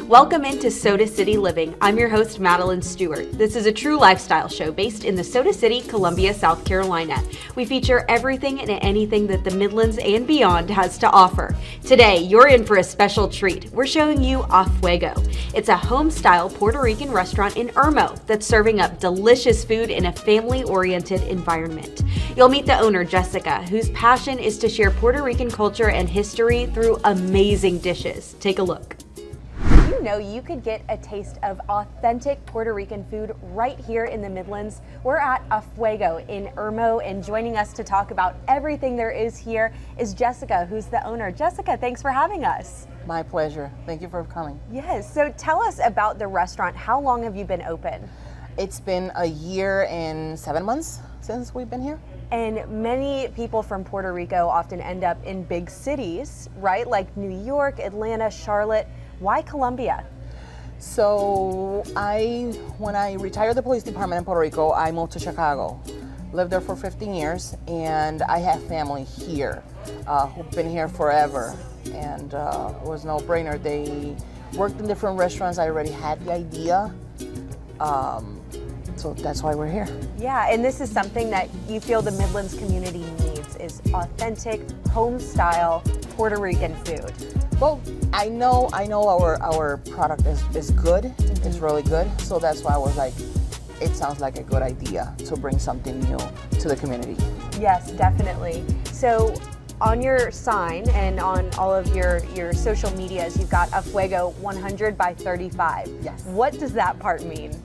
Welcome into Soda City Living. I'm your host, Madeline Stewart. This is a true lifestyle show based in the Soda City, Columbia, South Carolina. We feature everything and anything that the Midlands and beyond has to offer. Today, you're in for a special treat. We're showing you a Fuego. It's a home-style Puerto Rican restaurant in Irmo that's serving up delicious food in a family-oriented environment. You'll meet the owner, Jessica, whose passion is to share Puerto Rican culture and history through amazing dishes. Take a look. You know, you could get a taste of authentic Puerto Rican food right here in the Midlands. We're at a Fuego in Irmo, and joining us to talk about everything there is here is Jessica, who's the owner. Jessica, thanks for having us. My pleasure. Thank you for coming. Yes, so tell us about the restaurant. How long have you been open? It's been a year and 7 months since we've been here. And many people from Puerto Rico often end up in big cities, right? Like New York, Atlanta, Charlotte. Why Columbia? So when I retired the police department in Puerto Rico, I moved to Chicago. Lived there for 15 years, and I have family here who've been here forever. And it was no brainer. They worked in different restaurants. I already had the idea. So that's why we're here. Yeah, and this is something that you feel the Midlands community needs, is authentic, home-style Puerto Rican food. Well, I know our product is good. Mm-hmm. It's really good. So that's why I was like, it sounds like a good idea to bring something new to the community. Yes, definitely. So on your sign and on all of your social medias, you've got a Fuego 100 by 35. Yes. What does that part mean?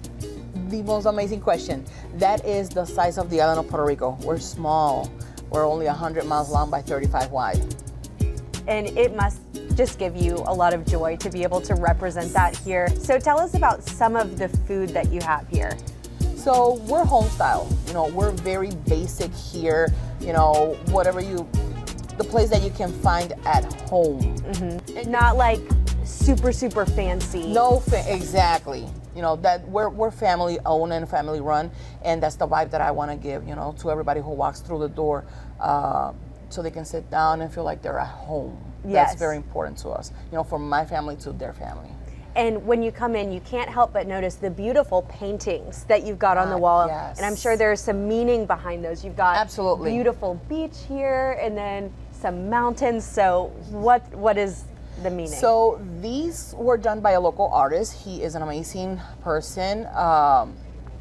The most amazing question. That is the size of the island of Puerto Rico. We're small. We're only 100 miles long by 35 wide. And it must just give you a lot of joy to be able to represent that here. So tell us about some of the food that you have here. So we're home style. You know, we're very basic here. You know, the place that you can find at home. Mm-hmm. Not like super fancy. Exactly. You know, that we're family owned and family run, and that's the vibe that I want to give, you know, to everybody who walks through the door, so they can sit down and feel like they're at home. Yes. That's very important to us, you know, from my family to their family. And when you come in, you can't help but notice the beautiful paintings that you've got on the wall. Yes. And I'm sure there's some meaning behind those. You've got Absolutely. Beautiful beach here and then some mountains. So what is the meaning? So these were done by a local artist. He is an amazing person.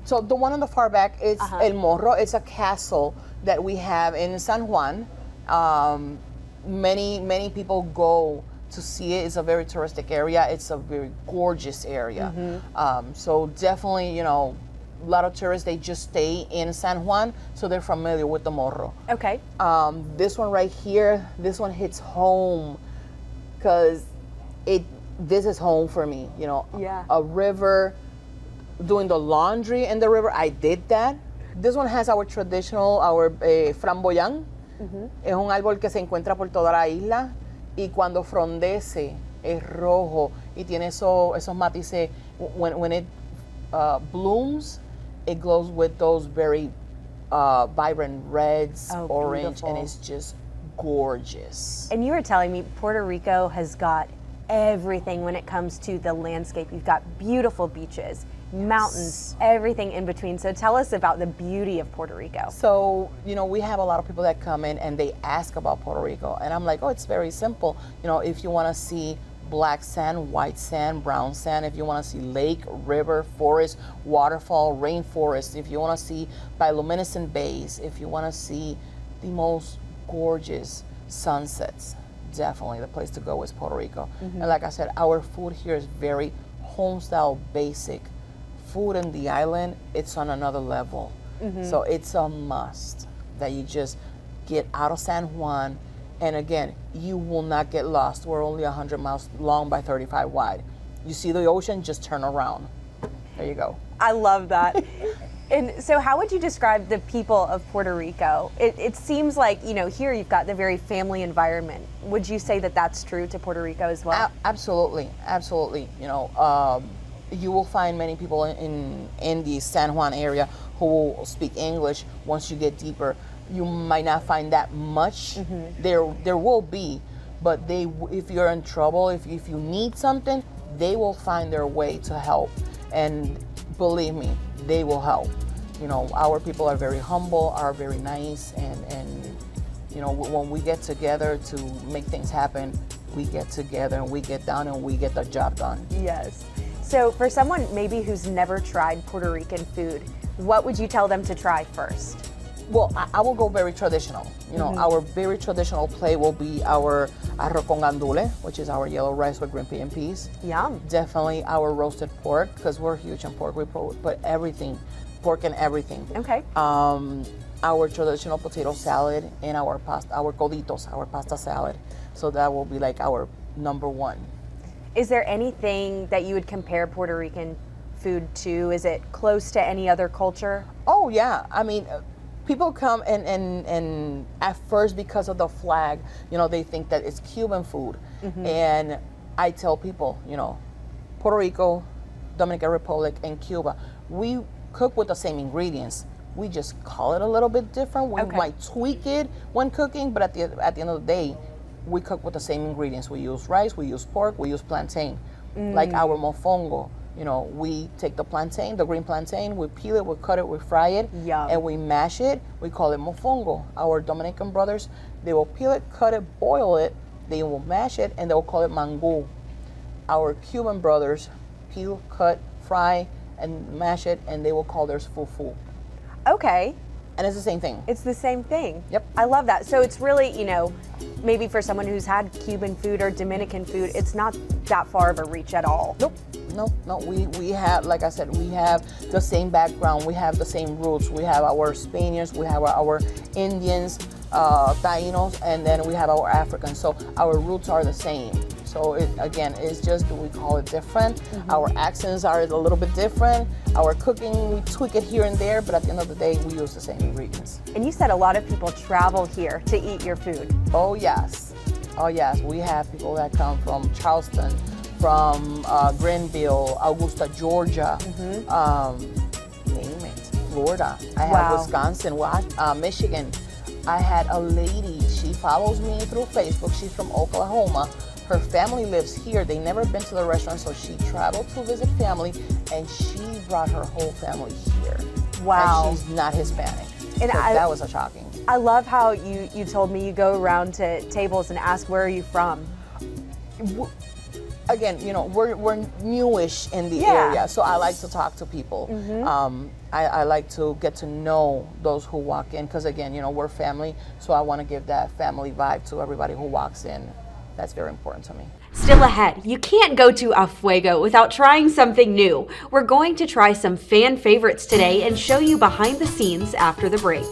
So the one on the far back is El Morro. It's a castle that we have in San Juan. Many people go to see it. It's a very touristic area. It's a very gorgeous area. Mm-hmm. So definitely, you know, a lot of tourists, they just stay in San Juan, so they're familiar with the Morro. Okay. This one right here, this one hits home because this is home for me. You know, yeah. A river, doing the laundry in the river, I did that. This one has our traditional, our framboyán. Uh-huh. Es un árbol que se encuentra por toda la isla y cuando frondece es rojo y tiene esos matices. When it blooms, it glows with those very vibrant reds, orange, beautiful. And it's just gorgeous. And you were telling me Puerto Rico has got everything when it comes to the landscape. You've got beautiful beaches, mountains, everything in between. So tell us about the beauty of Puerto Rico. So, you know, we have a lot of people that come in and they ask about Puerto Rico. And I'm like, it's very simple. You know, if you want to see black sand, white sand, brown sand, if you want to see lake, river, forest, waterfall, rainforest, if you want to see bioluminescent bays, if you want to see the most gorgeous sunsets, definitely the place to go is Puerto Rico. Mm-hmm. And like I said, our food here is very home style, basic. Food in the island, it's on another level. Mm-hmm. So it's a must that you just get out of San Juan, and again, you will not get lost. We're only 100 miles long by 35 wide. You see the ocean, just turn around. There you go. I love that. And so how would you describe the people of Puerto Rico? It seems like, you know, here you've got the very family environment. Would you say that that's true to Puerto Rico as well? Absolutely. You know, you will find many people in the San Juan area who will speak English. Once you get deeper, you might not find that much. Mm-hmm. There will be, but if you're in trouble, if you need something, they will find their way to help. And believe me, they will help. You know, our people are very humble, are very nice, and you know, when we get together to make things happen, we get together and we get down and we get the job done. Yes. So for someone maybe who's never tried Puerto Rican food, what would you tell them to try first? Well, I will go very traditional. You know, our very traditional plate will be our arroz con gandule, which is our yellow rice with green pea and peas. Yum. Definitely our roasted pork, because we're huge on pork. We put everything, pork in everything. Okay. Our traditional potato salad and our pasta, our coditos, our pasta salad. So that will be like our number one. Is there anything that you would compare Puerto Rican food to? Is it close to any other culture? Oh yeah, I mean, people come and at first, because of the flag, you know, they think that it's Cuban food. And I tell people, you know, Puerto Rico, Dominican Republic, and Cuba, we cook with the same ingredients. We just call it a little bit different. We might tweak it when cooking, but at the end of the day, we cook with the same ingredients. We use rice, we use pork, we use plantain. Like our mofongo, you know, we take the plantain, the green plantain, we peel it, we cut it, we fry it, and we mash it. We call it mofongo. Our Dominican brothers, they will peel it, cut it, boil it, they will mash it, and they will call it mango. Our Cuban brothers peel, cut, fry, and mash it, and they will call theirs fufu. Okay. And it's the same thing. It's the same thing. Yep. I love that. So it's really, you know, maybe for someone who's had Cuban food or Dominican food, it's not that far of a reach at all. Nope. No. We have, like I said, we have the same background. We have the same roots. We have our Spaniards, we have our Indians, Tainos, and then we have our Africans. So our roots are the same. So again, it's just we call it different. Our accents are a little bit different. Our cooking, we tweak it here and there, but at the end of the day, we use the same ingredients. And you said a lot of people travel here to eat your food. Oh yes. We have people that come from Charleston, from Greenville, Augusta, Georgia, name it, Florida. I have Wisconsin, Michigan. I had a lady, she follows me through Facebook. She's from Oklahoma. Her family lives here. They never been to the restaurant, so she traveled to visit family, and she brought her whole family here. Wow. And she's not Hispanic. And so that was a shocking. I love how you told me you go around to tables and ask, where are you from? Again, you know, we're newish in the area, so I like to talk to people. I like to get to know those who walk in, because again, you know, we're family, so I want to give that family vibe to everybody who walks in. That's very important to me. Still ahead, you can't go to a Fuego without trying something new. We're going to try some fan favorites today and show you behind the scenes after the break.